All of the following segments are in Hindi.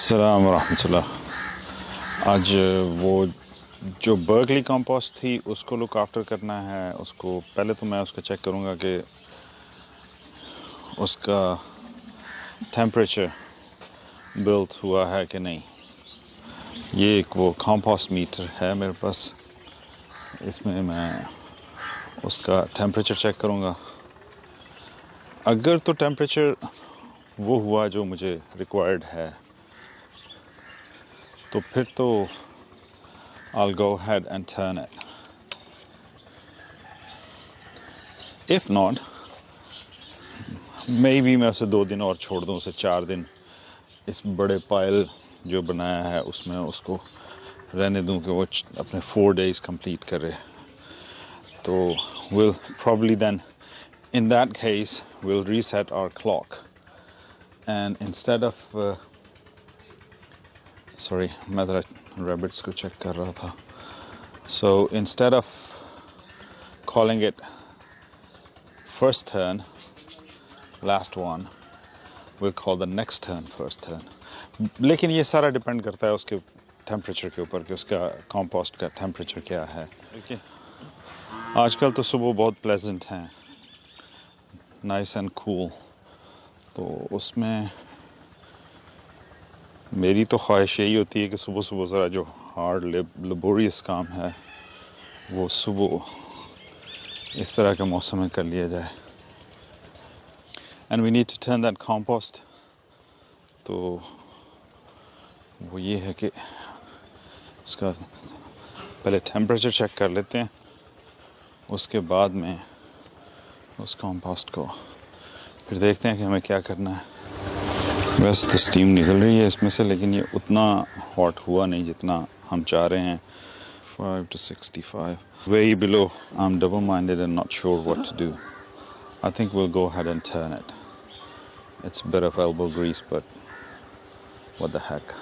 अस्सलाम वरहमतुल्लाह। आज वो जो बर्कली कम्पोस्ट थी उसको लुक आफ्टर करना है। उसको पहले तो मैं उसका चेक करूँगा कि उसका टेम्परेचर बिल्ट हुआ है कि नहीं। ये एक वो कम्पोस्ट मीटर है मेरे पास, इसमें मैं उसका टेम्परेचर चेक करूँगा। अगर तो टेम्परेचर वो हुआ जो मुझे रिक्वायर्ड है तो फिर तो I'll go ahead and turn it. If not, maybe मैं उसे 2 दिन और छोड़ दूँ, उसे 4 दिन इस बड़े पाइल जो बनाया है उसमें उसको रहने दूँ कि वो अपने 4 days complete करे। तो we'll probably then, in that case, we'll reset our clock. And instead of sorry, मैं ज़रा rabbits को check कर रहा था। So instead of calling it first turn, last one, we'll call the next turn first turn. लेकिन ये सारा डिपेंड करता है उसके टेम्परेचर के ऊपर कि उसका कंपोस्ट का टेम्परेचर क्या है। आजकल तो सुबह बहुत प्लेजेंट हैं, नाइस एंड कूल, तो उसमें मेरी तो ख्वाहिश यही होती है कि सुबह सुबह ज़रा जो हार्ड लेबोरियस काम है वो सुबह इस तरह के मौसम में कर लिया जाए। And we need to turn that compost. तो वो ये है कि उसका पहले टेम्परेचर चेक कर लेते हैं, उसके बाद में उस कंपोस्ट को फिर देखते हैं कि हमें क्या करना है। वैसे तो स्टीम निकल रही है इसमें से, लेकिन ये उतना हॉट हुआ नहीं जितना हम चाह रहे हैं। 5 to 65, way below. I'm double-minded and not sure what to do. I think we'll go ahead and turn it. It's a bit of elbow grease, but what the heck.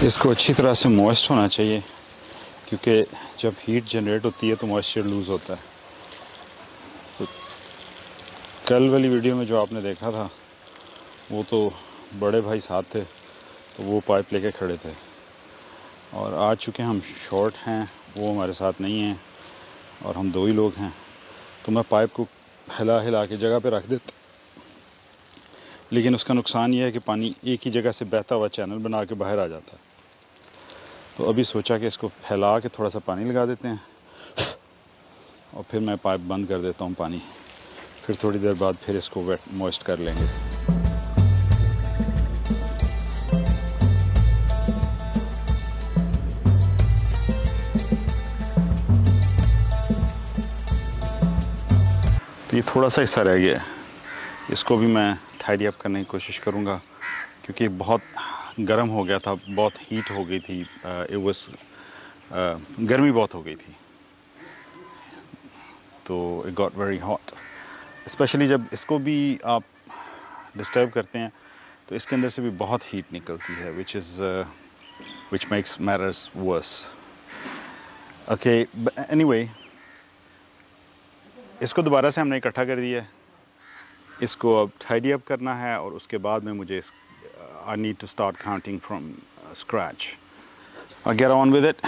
इसको अच्छी तरह से मॉइस्ट होना चाहिए, क्योंकि जब हीट जनरेट होती है तो मॉइस्चर लूज़ होता है। तो कल वाली वीडियो में जो आपने देखा था वो तो बड़े भाई साथ थे, तो वो पाइप लेके खड़े थे, और आज चूँकि हम शॉर्ट हैं, वो हमारे साथ नहीं हैं और हम 2 ही लोग हैं, तो मैं पाइप को हिला हिला के जगह पे रख देता। लेकिन उसका नुकसान ये है कि पानी एक ही जगह से बहता हुआ चैनल बना के बाहर आ जाता है। तो अभी सोचा कि इसको फैला के थोड़ा सा पानी लगा देते हैं और फिर मैं पाइप बंद कर देता हूँ पानी, फिर थोड़ी देर बाद फिर इसको वेट मॉइस्ट कर लेंगे। तो ये थोड़ा सा हिस्सा रह गया है, इसको भी मैं टाइडी अप करने की कोशिश करूँगा, क्योंकि बहुत गर्म हो गया था, बहुत हीट हो गई थी, गर्मी बहुत हो गई थी, तो it got very hot. Specially जब इसको भी आप डिस्टर्ब करते हैं तो इसके अंदर से भी बहुत हीट निकलती है, which makes matters worse. Okay, anyway, इसको दोबारा से हमने इकट्ठा कर दिया है, इसको अब टाइडी अप करना है, और उसके बाद में मुझे I need to start counting from scratch. I'll get on with it.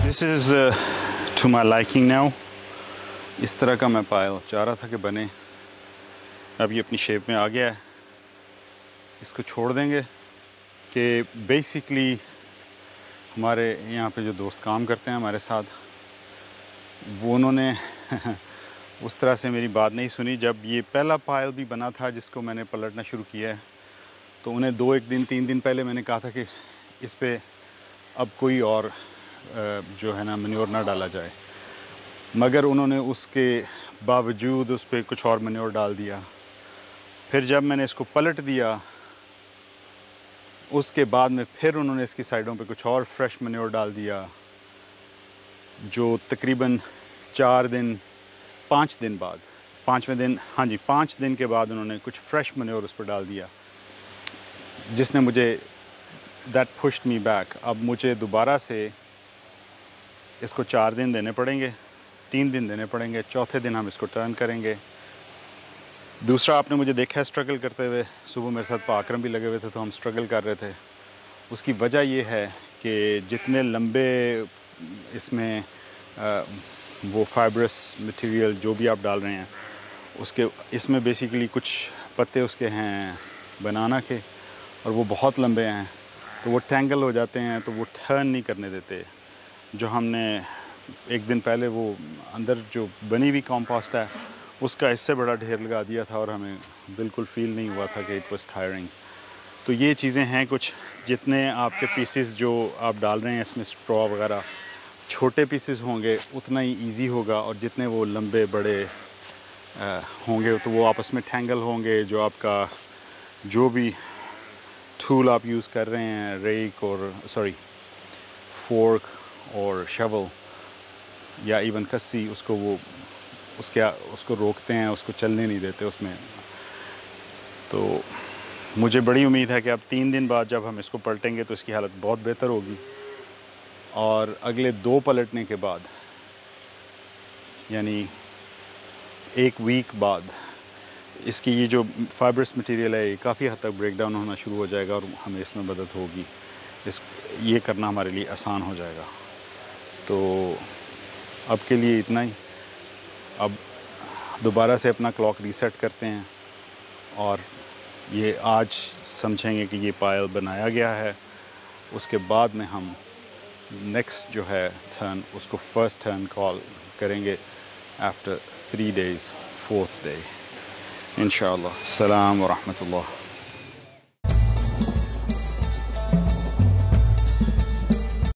This is to my liking now. इस तरह का मैं पायल चाह रहा था कि बने, अब ये अपनी शेप में आ गया है। इसको छोड़ देंगे कि बेसिकली हमारे यहाँ पे जो दोस्त काम करते हैं हमारे साथ, वो उन्होंने उस तरह से मेरी बात नहीं सुनी। जब ये पहला पायल भी बना था जिसको मैंने पलटना शुरू किया है, तो उन्हें 1 दिन 3 दिन पहले मैंने कहा था कि इस पे अब कोई और जो है ना मैन्योर ना डाला जाए, मगर उन्होंने उसके बावजूद उस पर कुछ और मैन्योर डाल दिया। फिर जब मैंने इसको पलट दिया, उसके बाद में फिर उन्होंने इसकी साइडों पे कुछ और फ्रेश मैन्योर डाल दिया, जो तकरीबन 5 दिन बाद, 5वें दिन, हाँ जी 5 दिन के बाद उन्होंने कुछ फ्रेश मैन्योर उस पर डाल दिया, जिसने मुझे दैट पुश्ड मी बैक। अब मुझे दोबारा से इसको 4 दिन देने पड़ेंगे, 3 दिन देने पड़ेंगे, चौथे दिन हम इसको टर्न करेंगे। दूसरा, आपने मुझे देखा है स्ट्रगल करते हुए, सुबह मेरे साथ पाकरम भी लगे हुए थे तो हम स्ट्रगल कर रहे थे। उसकी वजह ये है कि जितने लंबे इसमें वो फाइब्रस मटेरियल जो भी आप डाल रहे हैं, उसके इसमें बेसिकली कुछ पत्ते उसके हैं बनाना के, और वो बहुत लंबे हैं, तो वो टैंगल हो जाते हैं, तो वो टर्न नहीं करने देते। जो हमने 1 दिन पहले वो अंदर जो बनी हुई कम्पास्ट है उसका इससे बड़ा ढेर लगा दिया था, और हमें बिल्कुल फील नहीं हुआ था कि इट वाज टायरिंग। तो ये चीज़ें हैं कुछ, जितने आपके पीसेस जो आप डाल रहे हैं इसमें स्ट्रॉ वगैरह छोटे पीसेस होंगे उतना ही इजी होगा, और जितने वो लंबे बड़े होंगे तो वो आपस में टैंगल होंगे। जो आपका जो भी टूल आप यूज़ कर रहे हैं, रेक और फोर्क और शवल या इवन कस्सी, उसको वो उसको रोकते हैं, उसको चलने नहीं देते उसमें। तो मुझे बड़ी उम्मीद है कि अब 3 दिन बाद जब हम इसको पलटेंगे तो इसकी हालत बहुत बेहतर होगी, और अगले 2 पलटने के बाद, यानी 1 वीक बाद, इसकी ये जो फाइब्रस मटेरियल है ये काफ़ी हद तक ब्रेक डाउन होना शुरू हो जाएगा, और हमें इसमें मदद होगी। ये करना हमारे लिए आसान हो जाएगा। तो अब के लिए इतना ही। अब दोबारा से अपना क्लॉक रीसेट करते हैं, और ये आज समझेंगे कि ये पायल बनाया गया है। उसके बाद में हम नेक्स्ट जो है टर्न, उसको फर्स्ट टर्न कॉल करेंगे आफ्टर 3 days, 4th day इंशाअल्लाह। अस्सलाम व रहमतुल्लाह।